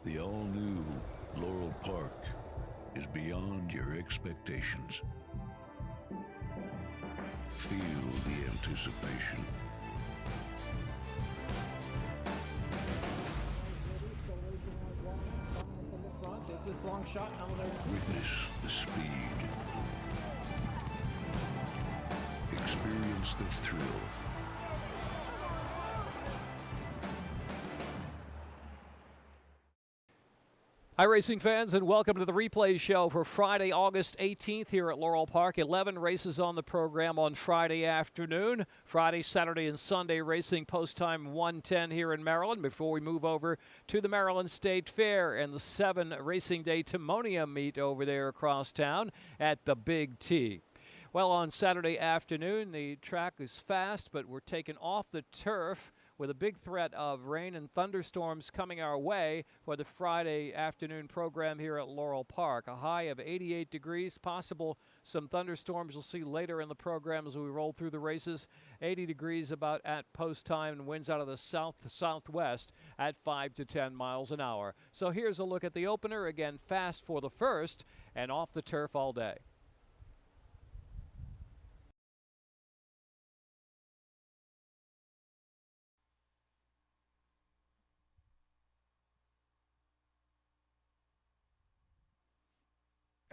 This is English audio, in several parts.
The all-new Laurel Park is beyond your expectations. Feel the anticipation. Is this long shot? Witness the speed. Experience the thrill. Hi, racing fans, and welcome to the replay show for Friday, August 18th here at Laurel Park. 11 races on the program on Friday afternoon. Friday, Saturday, and Sunday racing post time 1:10 here in Maryland before we move over to the Maryland State Fair and the 7 Racing Day Timonium meet over there across town at the Big T. Well, on Saturday afternoon, the track is fast, but we're taken off the turf with a big threat of rain and thunderstorms coming our way for the Friday afternoon program here at Laurel Park. A high of 88 degrees, possible some thunderstorms we'll see later in the program as we roll through the races. 80 degrees about at post time, and winds out of the southwest at 5 to 10 miles an hour. So here's a look at the opener. Again, fast for the first and off the turf all day.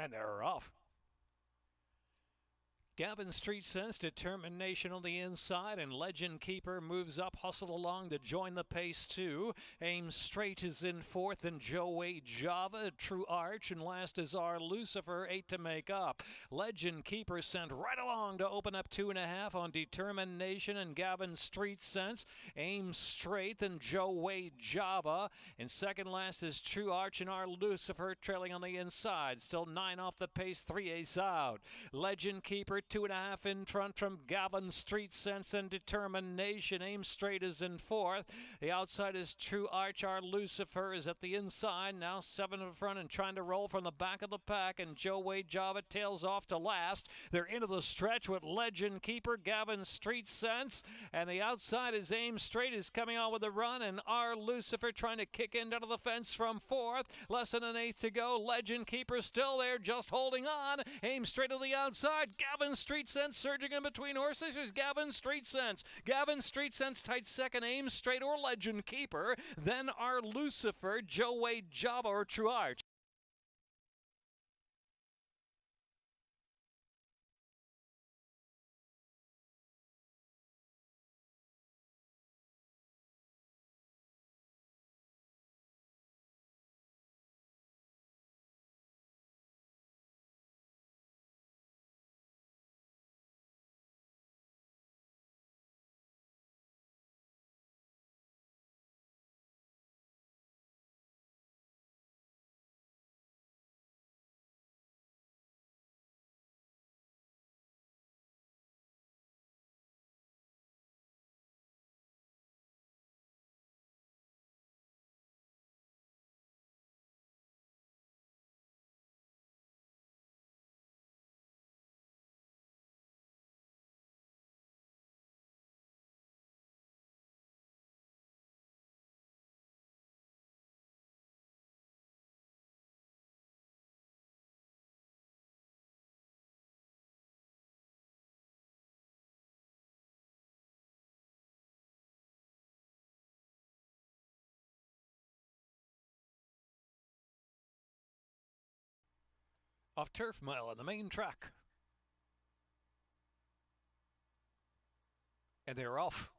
And they're off. Gavin Street Sense, determination on the inside, and Legend Keeper moves up, hustle along to join the pace too. Aim Straight is in fourth, and Joey Java, True Arch, and last is our Lucifer, 8 to make up. Legend Keeper sent right along to open up 2.5 on Determination and Gavin Street Sense. Aim Straight and Joey Java, and second last is True Arch and our Lucifer trailing on the inside. Still 9 off the pace, 3 ace out. Legend Keeper 2.5 in front from Gavin Street Sense and Determination. Aim Straight is in fourth. The outside is True Arch. Our Lucifer is at the inside. Now 7 in front and trying to roll from the back of the pack. And Joe Wade Java tails off to last. They're into the stretch with Legend Keeper, Gavin Street Sense. And the outside is Aim Straight is coming on with a run. And our Lucifer trying to kick in out of the fence from fourth. Less than an eighth to go. Legend Keeper still there, just holding on. Aim Straight to the outside. Gavin Street Sense surging in between horses. Here's Gavin Street Sense. Gavin Street Sense tight second. Aim Straight or Legend Keeper. Then our Lucifer, Joe Wade Java or True Arch. Off Turf Mile on the main track. And they're off.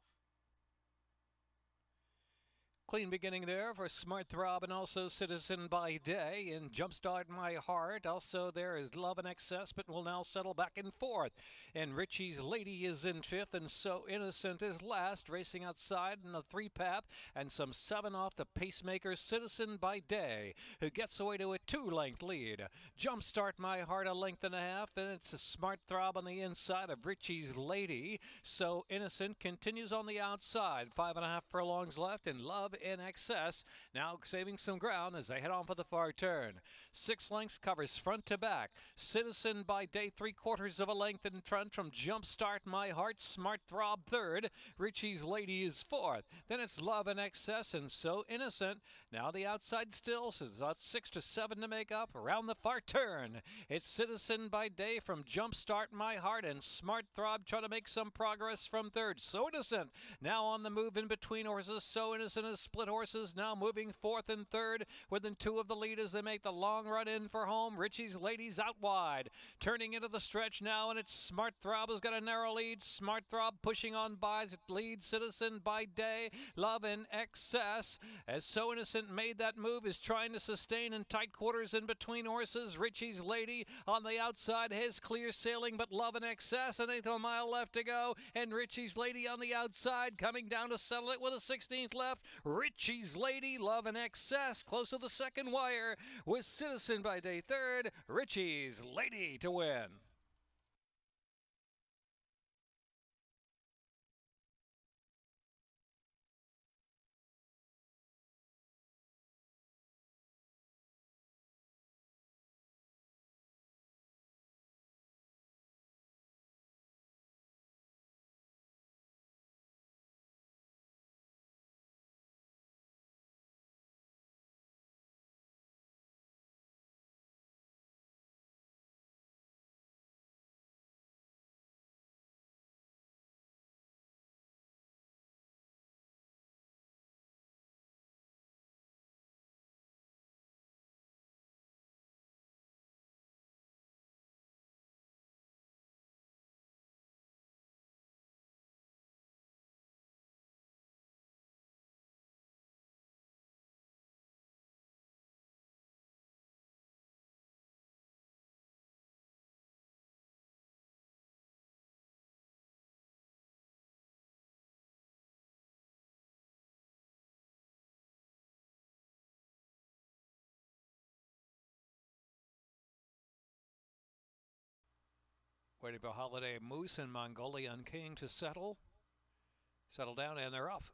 Clean beginning there for Smart Throb and also Citizen by Day and Jumpstart My Heart. Also there is Love in Excess, but will now settle back in fourth. And Richie's Lady is in fifth, and So Innocent is last, racing outside in the 3-path, and some 7 off the pacemaker Citizen by Day, who gets away to a 2-length lead. Jumpstart My Heart a length and a half, then it's a Smart Throb on the inside of Richie's Lady. So Innocent continues on the outside, 5.5 furlongs left, and Love In Excess, now saving some ground as they head on for the far turn. 6 lengths covers front to back. Citizen by Day 3/4 of a length in front from Jumpstart My Heart. Smart Throb third. Richie's Lady is fourth. Then it's Love in Excess and So Innocent. Now the outside still, so it's about 6 to 7 to make up. Around the far turn, it's Citizen by Day from Jumpstart My Heart and Smart Throb trying to make some progress from third. So Innocent now on the move in between horses. So Innocent is split horses now moving fourth and third within 2 of the lead as they make the long run in for home. Richie's Ladies out wide. Turning into the stretch now, and it's Smart Throb has got a narrow lead. Smart Throb pushing on by lead. Citizen by Day. Love in Excess as So Innocent made that move is trying to sustain in tight quarters in between horses. Richie's Lady on the outside has clear sailing, but Love in Excess, an eighth of a mile left to go, and Richie's Lady on the outside coming down to settle it with a 16th left. Richie's Lady, Love in Excess close to the second wire with Citizen by Day third. Richie's Lady to win. Waiting for Holiday Moose and Mongolian King to settle down, and they're off.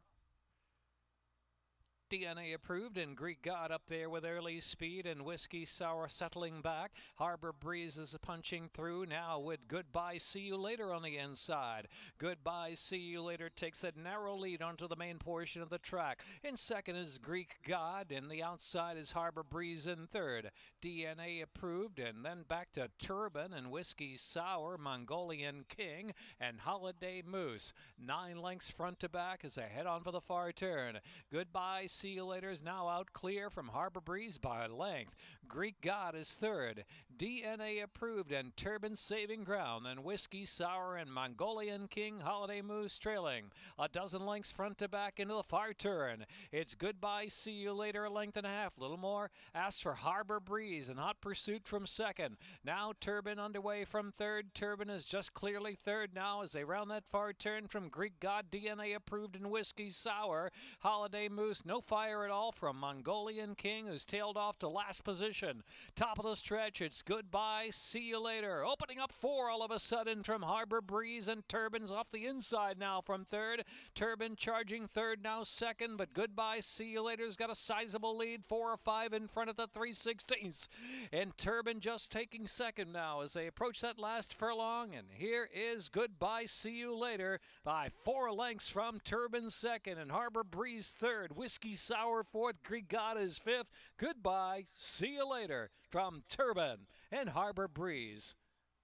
DNA approved and Greek God up there with early speed and Whiskey Sour settling back. Harbor Breeze is punching through now with Goodbye See You Later on the inside. Goodbye See You Later takes that narrow lead onto the main portion of the track. In second is Greek God, and the outside is Harbor Breeze in third. DNA approved, and then back to Turban and Whiskey Sour, Mongolian King, and Holiday Moose. 9 lengths front to back as they head on for the far turn. Goodbye See You Later is now out clear from Harbor Breeze by length. Greek God is third. DNA approved and Turban saving ground. Then Whiskey Sour and Mongolian King, Holiday Moose trailing. A dozen lengths front to back into the far turn. It's Goodbye See You Later, a length and a half. Little more asked for Harbor Breeze and hot pursuit from second. Now Turban underway from third. Turban is just clearly third now as they round that far turn from Greek God, DNA approved and Whiskey Sour. Holiday Moose, no fire at all from Mongolian King, who's tailed off to last position. Top of the stretch, it's Goodbye See You Later. Opening up 4 all of a sudden from Harbor Breeze, and Turban's off the inside now from third. Turban charging third, now second, but Goodbye See You Later's got a sizable lead, 4 or 5 in front of the 3/16. And Turban just taking second now as they approach that last furlong. And here is Goodbye See You Later by 4 lengths from Turban second and Harbor Breeze third. Whiskey Sour fourth. Greek God is fifth. Goodbye See You Later from Turban and Harbor Breeze.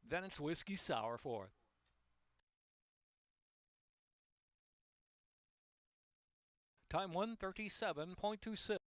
Then it's Whiskey Sour fourth. Time 1:37.26.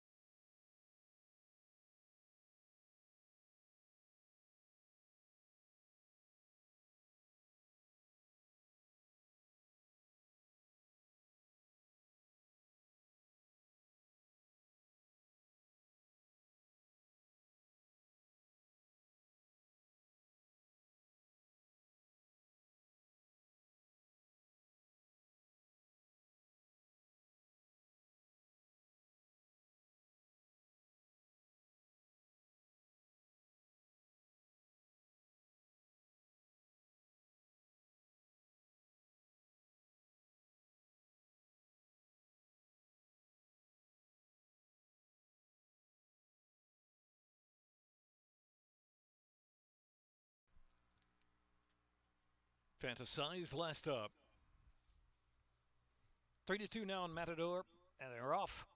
Fantasize last up. 3-2 now on Matador, and they're off.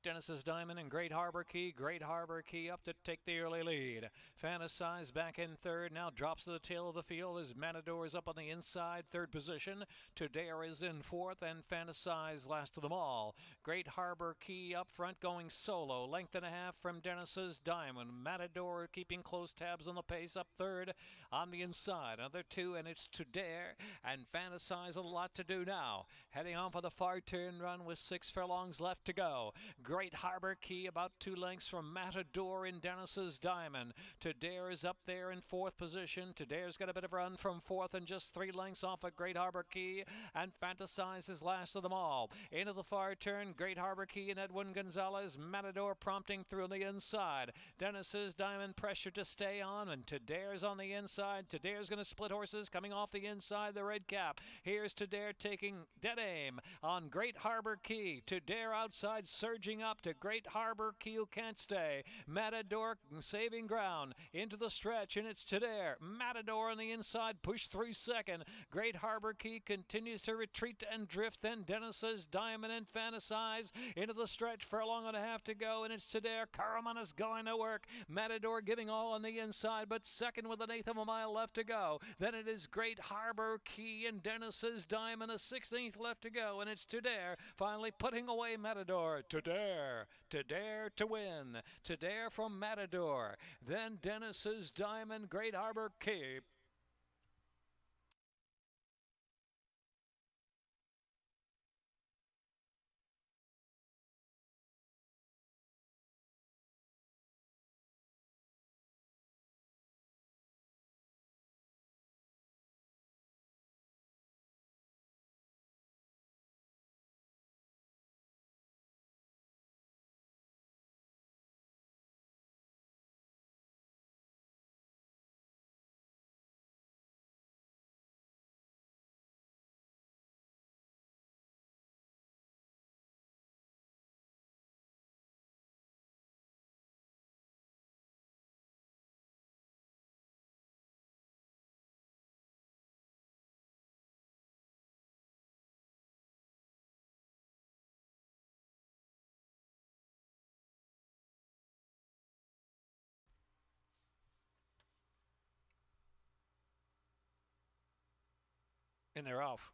Dennis's Diamond and Great Harbor Key. Great Harbor Key up to take the early lead. Fantasize back in third. Now drops to the tail of the field as Matador is up on the inside, third position. Todare is in fourth, and Fantasize last of them all. Great Harbor Key up front going solo. Length and a half from Dennis's Diamond. Matador keeping close tabs on the pace up third on the inside. Another two, and it's Todare and Fantasize. A lot to do now. Heading on for the far turn run with 6 furlongs left to go. Great Harbor Key about 2 lengths from Matador in Dennis's Diamond. Todare is up there in fourth position. Todare's got a bit of run from fourth and just 3 lengths off of Great Harbor Key, and Fantasize is last of them all. Into the far turn, Great Harbor Key and Edwin Gonzalez. Matador prompting through on the inside. Dennis's Diamond pressure to stay on, and Todare's on the inside. Todare's going to split horses coming off the inside, the red cap. Here's Todare taking dead aim on Great Harbor Key. Todare outside surging up to Great Harbor Key, who can't stay. Matador saving ground into the stretch, and it's Todare. Matador on the inside, push through second. Great Harbor Key continues to retreat and drift. Then Dennis's Diamond and Fantasize into the stretch, furlong and a half to go, and it's Todare. Caraman is going to work. Matador giving all on the inside, but second with 1/8 of a mile left to go. Then it is Great Harbor Key and Dennis's Diamond, a 16th left to go, and it's Todare finally putting away Matador. Todare to win. Todare from Matador. Then Dennis's Diamond, Great Harbor Key. And they're off.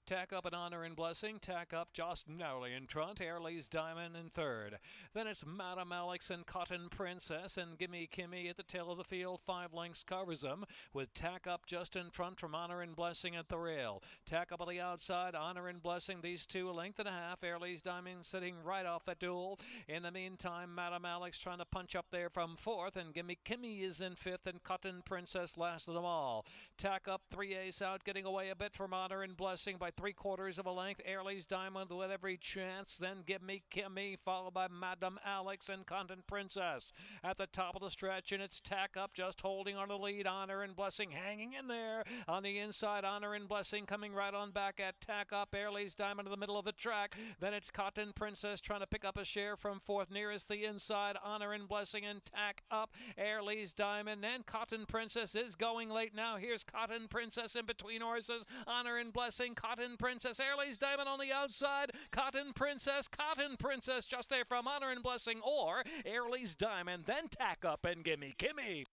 Tack up an Honor and Blessing. Tack up just narrowly in front. Airley's Diamond in third. Then it's Madam Alex and Cotton Princess and Gimme Kimmy at the tail of the field. 5 lengths covers them, with Tack up just in front from Honor and Blessing at the rail. Tack up on the outside. Honor and Blessing. These two a length and a half. Airley's Diamond sitting right off that duel. In the meantime, Madam Alex trying to punch up there from fourth, and Gimme Kimmy is in fifth, and Cotton Princess last of them all. Tack up 3 ace out, getting away a bit from Honor and Blessing by 3/4 of a length. Airley's Diamond with every chance. Then Gimme Kimmy, followed by Madam Alex and Cotton Princess at the top of the stretch, and it's Tack up just holding on the lead. Honor and Blessing hanging in there on the inside. Honor and Blessing coming right on back at Tack up. Airley's Diamond in the middle of the track. Then it's Cotton Princess trying to pick up a share from fourth, nearest the inside. Honor and Blessing and Tack up. Airley's Diamond and Cotton Princess is going late now. Here's Cotton Princess in between horses. Honor and Blessing, Cotton Princess, Airley's Diamond on the outside. Cotton Princess just there from Honor and Blessing, or Airley's Diamond, then Tack up and Gimme Kimmy.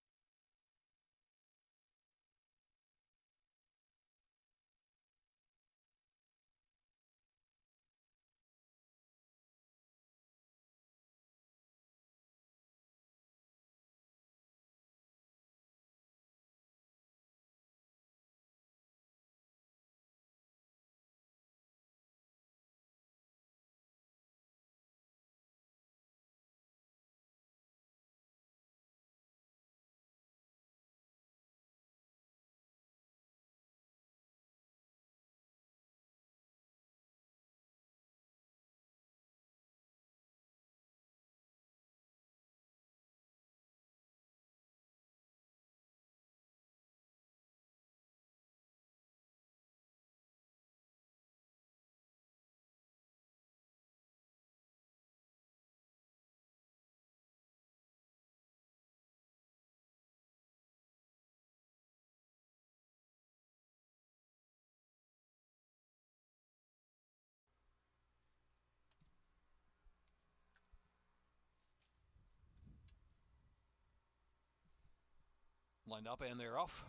Lined up and they're off.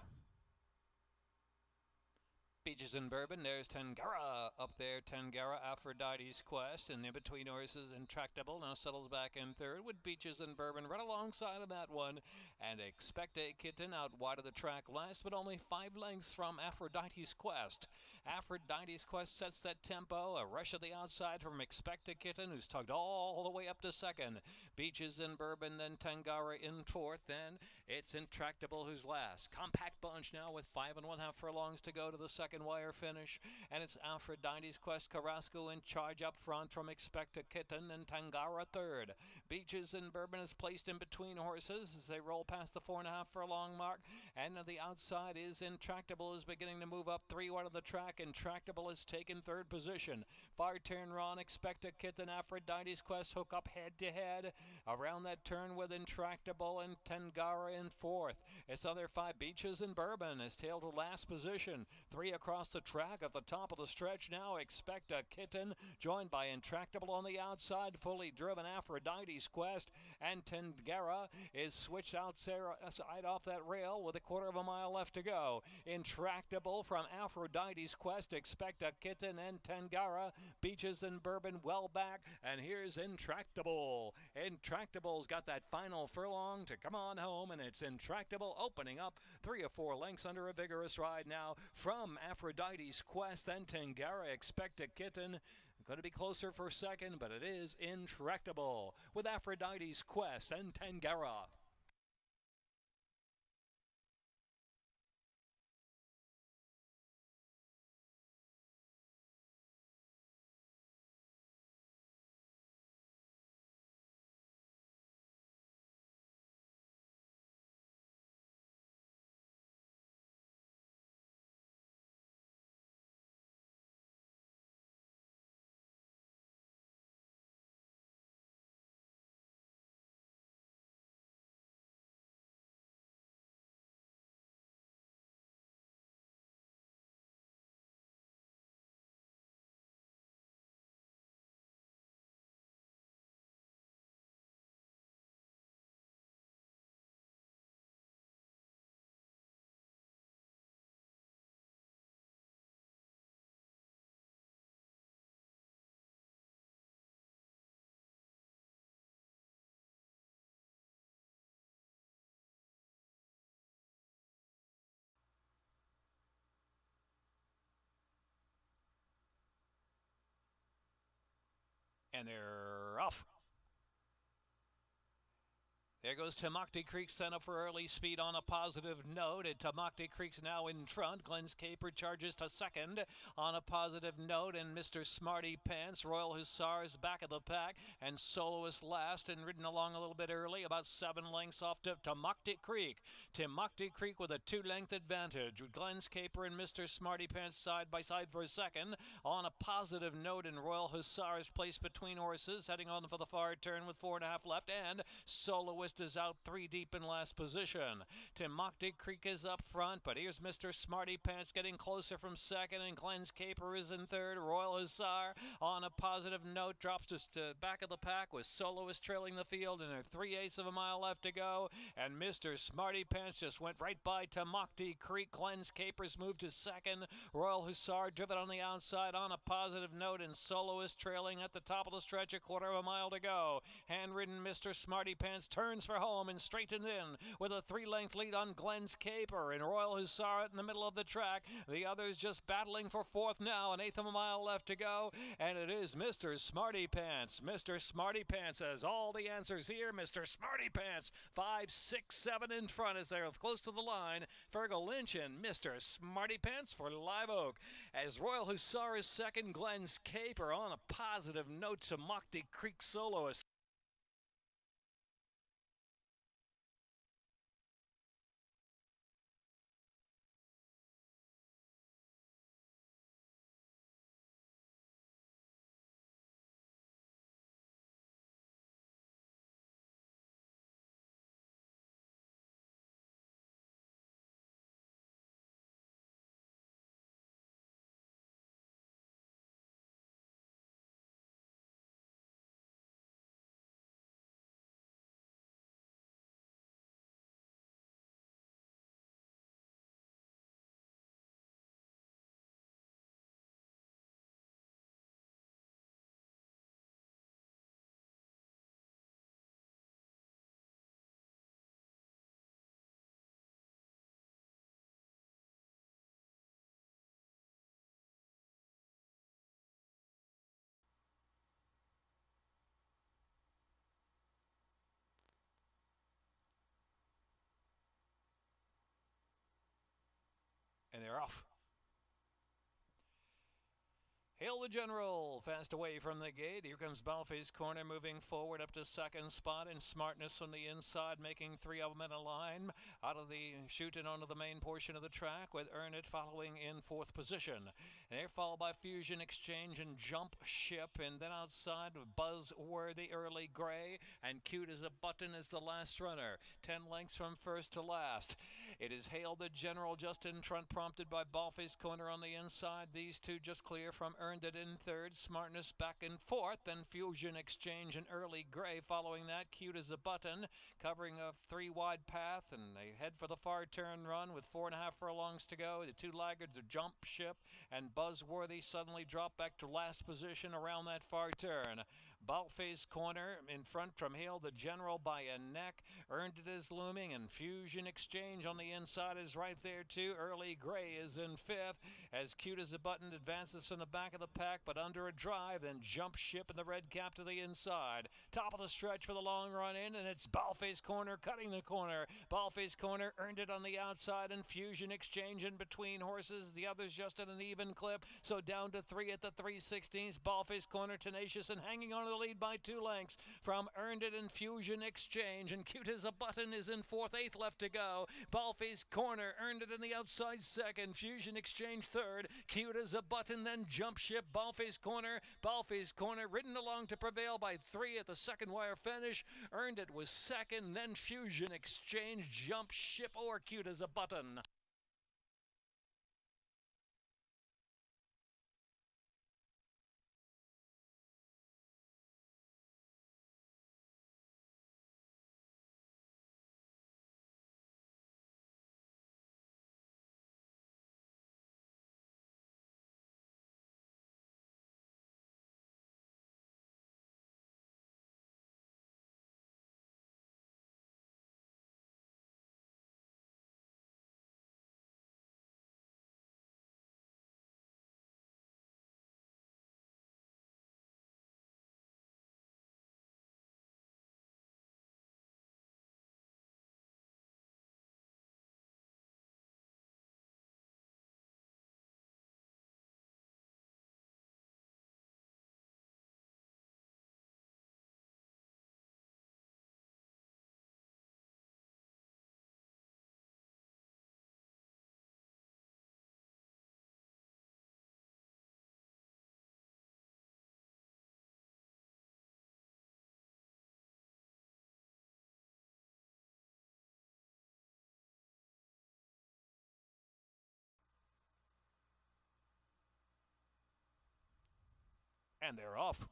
Beaches and Bourbon, there's Tangara up there. Tangara, Aphrodite's Quest, and in between horses, Intractable now settles back in third with Beaches and Bourbon right alongside of that one. And Expect a Kitten out wide of the track last, but only 5 lengths from Aphrodite's Quest. Aphrodite's Quest sets that tempo. A rush of the outside from Expect a Kitten, who's tugged all the way up to second. Beaches and Bourbon, then Tangara in fourth. Then it's Intractable who's last. Compact bunch now with 5 1/2 furlongs to go to the second wire finish, and it's Aphrodite's Quest, Carrasco in charge up front from Expect a Kitten, and Tangara third. Beaches and Bourbon is placed in between horses as they roll past the 4 1/2 furlong mark, and on the outside is Intractable, is beginning to move up 3 wide of the track. Intractable has taken third position. Far turn Ron, Expect a Kitten, Aphrodite's Quest hook up head to head around that turn with Intractable and Tangara in fourth. It's other 5. Beaches and Bourbon is tailed to last position. 3 across the track at the top of the stretch now. Expect a Kitten, joined by Intractable on the outside. Fully driven Aphrodite's Quest, and Tangara is switched outside off that rail with a 1/4 mile left to go. Intractable from Aphrodite's Quest, Expect a Kitten, and Tangara. Beaches and Bourbon well back, and here's Intractable. Intractable's got that final furlong to come on home, and it's Intractable opening up 3 or 4 lengths under a vigorous ride now from Aphrodite's Quest. Then Tangara, Expect a Kitten. Going to be closer for second, but it is Intractable with Aphrodite's Quest and Tangara. And they're off. There goes Tamokte Creek, sent up for early speed on a positive note, and Tamokte Creek's now in front. Glenn's Caper charges to second on a positive note, and Mr. Smarty Pants, Royal Hussars back of the pack, and Soloist last, and ridden along a little bit early, about 7 lengths off to Tamokte Creek. Tamokte Creek with a 2-length advantage, with Glenn's Caper and Mr. Smarty Pants side by side for a second. On a positive note, and Royal Hussars placed between horses, heading on for the far turn with 4 1/2 left, and Soloist is out 3 deep in last position. Tamokte Creek is up front, but here's Mr. Smarty Pants getting closer from second, and Glenn's Caper is in third. Royal Hussar on a positive note drops to back of the pack, with Soloist trailing the field, and a 3/8 of a mile left to go. And Mr. Smarty Pants just went right by Tamokte Creek. Glenn's Caper's moved to second. Royal Hussar driven on the outside on a positive note, and Soloist trailing at the top of the stretch, a 1/4 mile to go. Hand-ridden Mr. Smarty Pants turns for home and straightened in with a 3-length lead on Glenn's Caper, and Royal Hussar in the middle of the track. The others just battling for fourth now, an 1/8 of a mile left to go, and it is Mr. Smarty Pants. Mr. Smarty Pants has all the answers here. Mr. Smarty Pants 5, 6, 7 in front as they're close to the line. Fergal Lynch and Mr. Smarty Pants for Live Oak. As Royal Hussar is second, Glenn's Caper on a positive note to Tamokte Creek Soloist. they're off. Hail the General, fast away from the gate. Here comes Balfe's Corner moving forward up to second spot, and Smartness on the inside making three of them in a line. Out of the shooting onto the main portion of the track with Earn It following in fourth position. And they're followed by Fusion Exchange and Jump Ship, and then outside Buzzworthy, Early Gray, and Cute as a Button is the last runner. 10 lengths from first to last. It is Hail the General just in front, prompted by Balfe's Corner on the inside. These two just clear from Earned It in third, Smartness back in fourth, then Fusion Exchange and Early Gray following that. Cute as a Button covering a three-wide path, and they head for the far turn run with 4.5 furlongs to go. The two laggards are Jump Ship and Buzzworthy suddenly drop back to last position around that far turn. Balfe's Corner in front from Hail the General by a neck. Earned It is looming, and Fusion Exchange on the inside is right there too. Early Gray is in fifth as Cute as a Button advances from the back of the pack, but under a drive. Then Jump Ship and the red cap to the inside. Top of the stretch for the long run in, and it's Balfe's Corner cutting the corner. Balfe's Corner Earned It on the outside, and Fusion Exchange in between horses. The others just at an even clip, so down to three at the 3/16. Balfe's Corner tenacious and hanging on to the lead by 2 lengths from Earned It and Fusion Exchange, and Cute as a Button is in fourth, 8th left to go. Balfe's Corner Earned It in the outside second, Fusion Exchange third, Cute as a Button, then Jump Ship. Balfe's Corner ridden along to prevail by 3 at the second wire finish. Earned It was second, then Fusion Exchange, Jump Ship, or Cute as a Button. And they're off.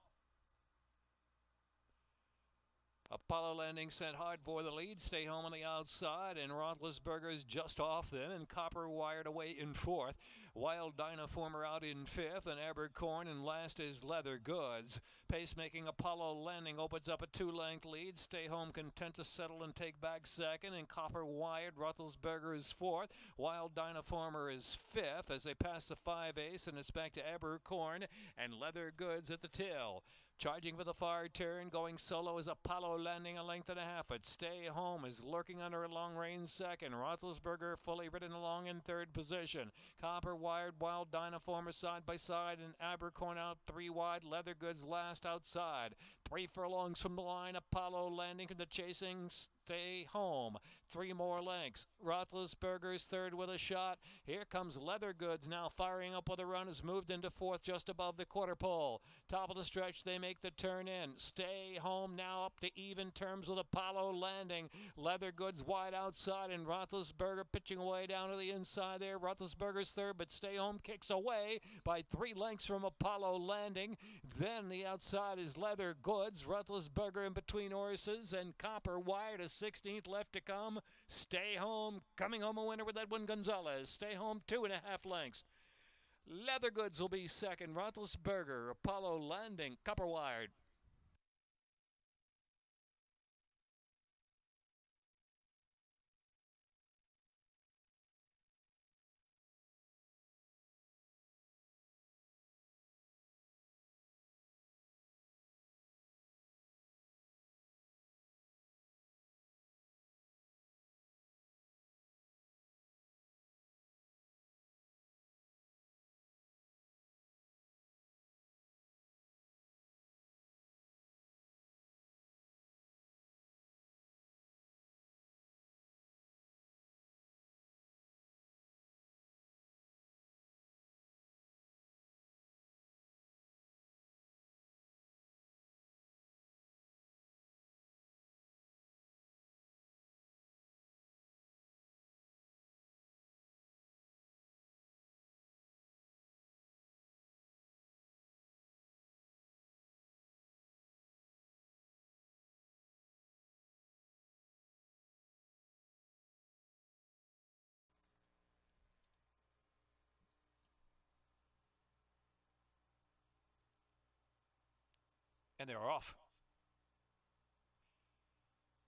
Apollo Landing sent hard for the lead. Stay Home on the outside, and Roethlisberger's just off them, and Copper wired away in fourth. Wild Dynaformer out in fifth, and Abercorn, and last is Leather Goods. Pacemaking Apollo Landing opens up a 2-length lead. Stay Home content to settle and take back second, and Copper wired. Roethlisberger is fourth. Wild Dynaformer is fifth as they pass the 5/8, and it's back to Abercorn and Leather Goods at the till. Charging for the far turn, going solo is Apollo Landing, a length and a half. But Stay Home is lurking under a long range second. Roethlisberger fully ridden along in third position. Copper wired, Wild Dynaformer side by side, and Abercorn out 3 wide. Leather Goods last outside. 3 furlongs from the line. Apollo Landing into chasing Stay Home. 3 more lengths. Roethlisberger's third with a shot. Here comes Leather Goods now firing up with a run. Has moved into fourth just above the quarter pole. Top of the stretch, they make the turn in. Stay Home now up to even terms with Apollo Landing. Leather Goods wide outside, and Roethlisberger pitching away down to the inside there. Roethlisberger's third, but Stay Home kicks away by 3 lengths from Apollo Landing. Then the outside is Leather Goods. Roethlisberger in between horses, and Copper wired a 16th left to come. Stay Home coming home a winner with Edwin Gonzalez. Stay Home 2.5 lengths. Leather Goods will be second. Roethlisberger, Apollo Landing, Copper wired. And they're off.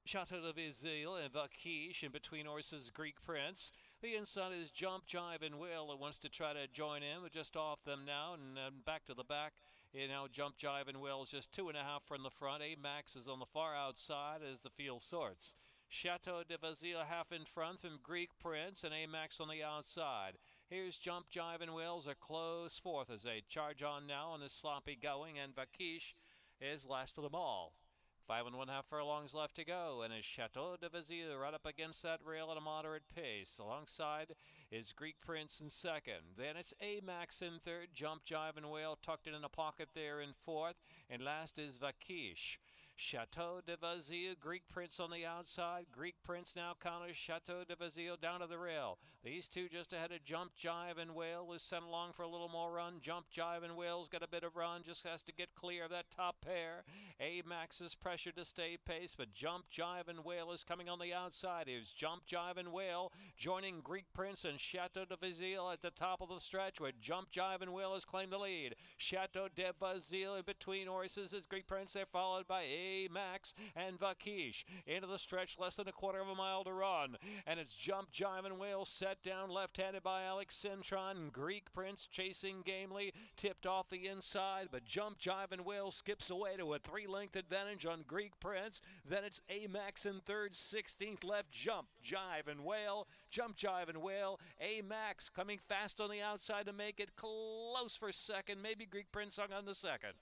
Chateau de Vizille and Vaquiche in between horses Greek Prince. The inside is Jump, Jive, and Will. It wants to try to join in, but just off them now and back to the back. Now Jump, Jive, and Will is just 2.5 from the front. A-Max is on the far outside as the field sorts. Chateau de Vizille half in front from Greek Prince and A-Max on the outside. Here's Jump, Jive, and Will's a close fourth as they charge on now on this sloppy going, and Vaquiche is last of them all. 5 1/2 furlongs left to go, and is Chateau de Vizille right up against that rail at a moderate pace. Alongside is Greek Prince in second. Then it's A-Max in third. Jump, Jive, and Whale tucked in a pocket there in fourth. And last is Vaquiche. Chateau de Vizille, Greek Prince on the outside. Greek Prince now counters Chateau de Vizille down to the rail. These two just ahead of Jump, Jive, and Whale is sent along for a little more run. Jump, Jive, and Whale's got a bit of run, just has to get clear of that top pair. A-Max is pressured to stay pace, but Jump, Jive, and Whale is coming on the outside. Here's Jump, Jive, and Whale joining Greek Prince and Chateau de Vizille at the top of the stretch, where Jump, Jive, and Whale has claimed the lead. Chateau de Vizille in between horses is Greek Prince. They're followed by A-Max and Vaquiche. Into the stretch, less than a quarter of a mile to run. And it's Jump, Jive, and Whale set down left-handed by Alex Cintron. Greek Prince chasing gamely, tipped off the inside, but Jump, Jive, and Whale skips away to a 3-length advantage on Greek Prince. Then it's A-Max in third, 16th left. Jump, Jive, and Whale. Jump, Jive, and Whale. A-Max coming fast on the outside to make it close for second. Maybe Greek Prince hung on the second.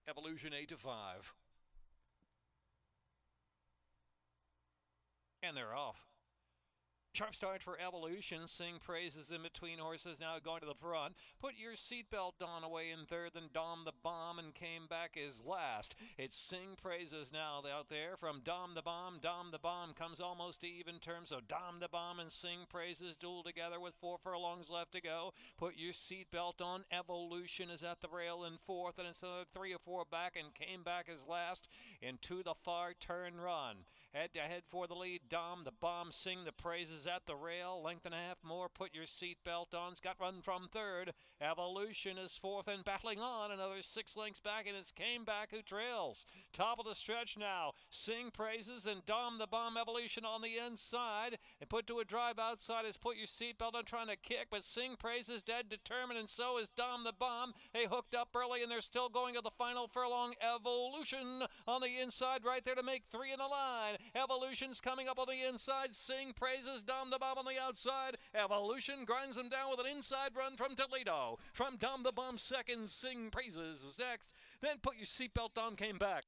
Evolution 8-5. And they're off. Sharp start for Evolution. Sing praises in between horses, now going to the front. Put Your Seatbelt On away in third, then Dom the Bomb and came back as last. It's Sing praises now out there from Dom the Bomb. Dom the Bomb comes almost to even terms, so Dom the Bomb and Sing praises duel together with 4 furlongs left to go. Put Your Seatbelt On. Evolution is at the rail in fourth, and it's another 3 or 4 back and came back as last into the far turn run. Head to head for the lead. Dom the Bomb, Sing the praises at the rail. Length and a half more. Put Your Seatbelt On's got run from third. Evolution is fourth and battling on. Another 6 lengths back, and it's Came Back who trails. Top of the stretch now. Sing praises and Dom the Bomb. Evolution on the inside. And put to a drive outside is Put Your Seatbelt On trying to kick, but Sing praises dead determined, and so is Dom the Bomb. They hooked up early, and they're still going to the final furlong. Evolution on the inside right there to make 3 in the line. Evolution's coming up on the inside. Sing praises Dom the Bomb on the outside. Evolution grinds them down with an inside run from Toledo. From Dom the Bomb second, Sing praises was next. Then Put Your Seatbelt On came back.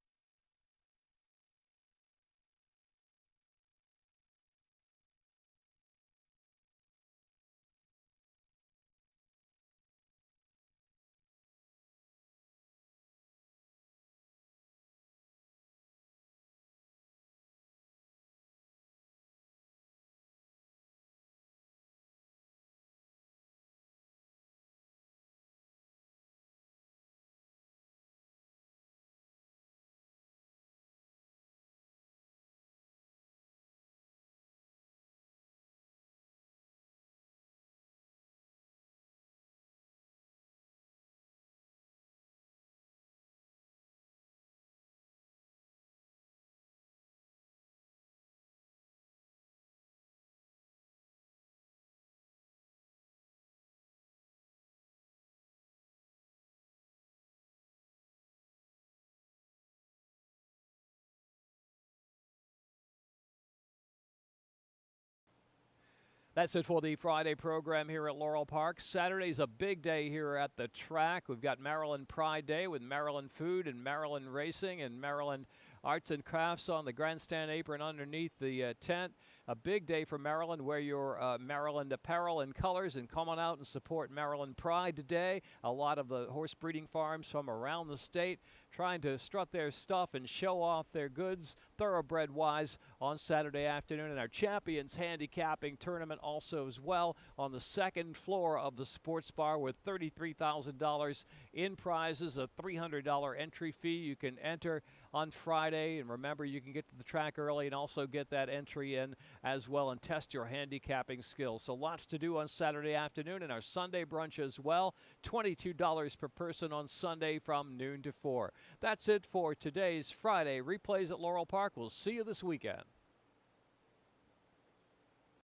That's it for the Friday program here at Laurel Park. Saturday's a big day here at the track. We've got Maryland Pride Day with Maryland food and Maryland racing and Maryland arts and crafts on the grandstand apron underneath the tent. A big day for Maryland. Wear your Maryland apparel and colors and come on out and support Maryland Pride today. A lot of the horse breeding farms from around the state trying to strut their stuff and show off their goods thoroughbred-wise on Saturday afternoon. And our Champions Handicapping Tournament also as well on the second floor of the sports bar with $33,000 in prizes, a $300 entry fee. You can enter on Friday, and remember, you can get to the track early and also get that entry in as well and test your handicapping skills. So lots to do on Saturday afternoon, and our Sunday brunch as well, $22 per person on Sunday from noon to 4. That's it for today's Friday Replays at Laurel Park. We'll see you this weekend.